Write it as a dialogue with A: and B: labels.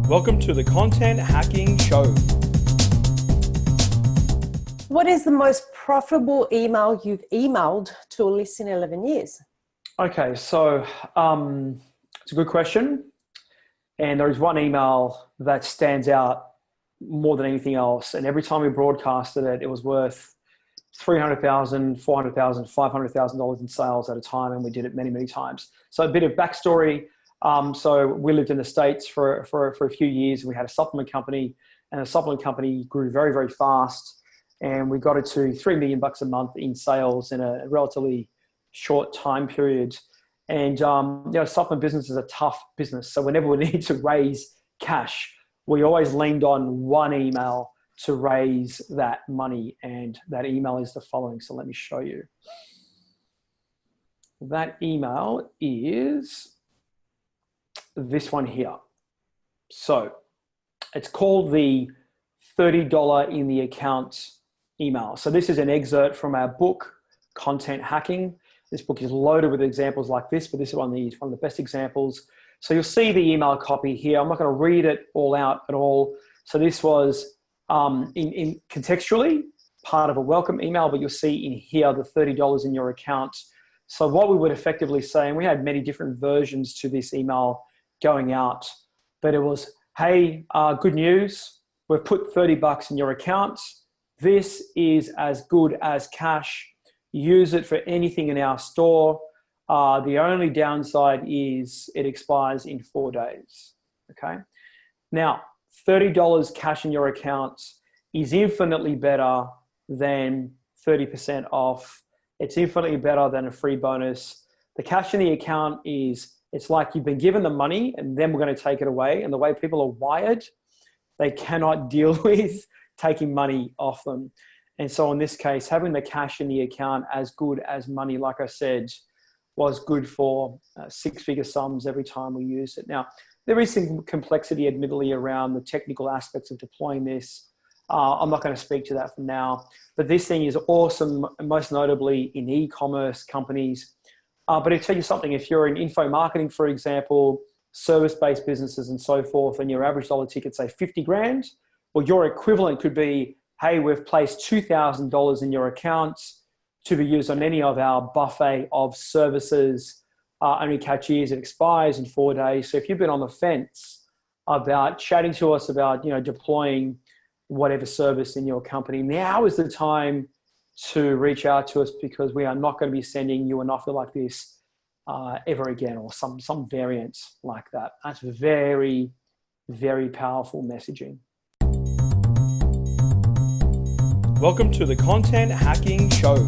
A: Welcome to the Content Hacking Show.
B: What is the most profitable email you've emailed to a list in 11 years?
A: Okay, so it's a good question. And there is one email that stands out more than anything else. And every time we broadcasted it, it was worth $300,000, $400,000, $500,000 in sales at a time. And we did it many, many times. So a bit of backstory. So we lived in the States for a few years. We had a supplement company, and the supplement company grew very, very fast. And we got it to $3 million a month in sales in a relatively short time period. And supplement business is a tough business. So whenever we need to raise cash, we always leaned on one email to raise that money. And that email is the following. So let me show you. That email is this one here. So it's called the $30 in the account email. So this is an excerpt from our book, Content Hacking. This book is loaded with examples like this, but this is one of the best examples. So you'll see the email copy here. I'm not going to read it all out at all. So this was in contextually part of a welcome email, but you'll see in here the $30 in your account. So what we would effectively say, and we had many different versions to this email going out, but it was, hey, good news. We've put $30 in your account. This is as good as cash. Use it for anything in our store. The only downside is it expires in 4 days. Okay. Now, $30 cash in your account is infinitely better than 30% off. It's infinitely better than a free bonus. The cash in the account it's like you've been given the money and then we're going to take it away. And the way people are wired, they cannot deal with taking money off them. And so in this case, having the cash in the account as good as money, like I said, was good for six-figure sums every time we use it. Now, there is some complexity, admittedly, around the technical aspects of deploying this. I'm not going to speak to that for now, but this thing is awesome, most notably in e-commerce companies. But I'll tell you something, if you're in info marketing, for example, service-based businesses and so forth, and your average dollar ticket, say 50 grand, well, your equivalent could be, hey, we've placed $2,000 in your account to be used on any of our buffet of services. Only catch is it expires in 4 days. So if you've been on the fence about chatting to us about, deploying whatever service in your company, now is the time to reach out to us, because we are not going to be sending you an offer like this ever again, or some variant like that. That's very, very powerful messaging. Welcome to the Content Hacking Show.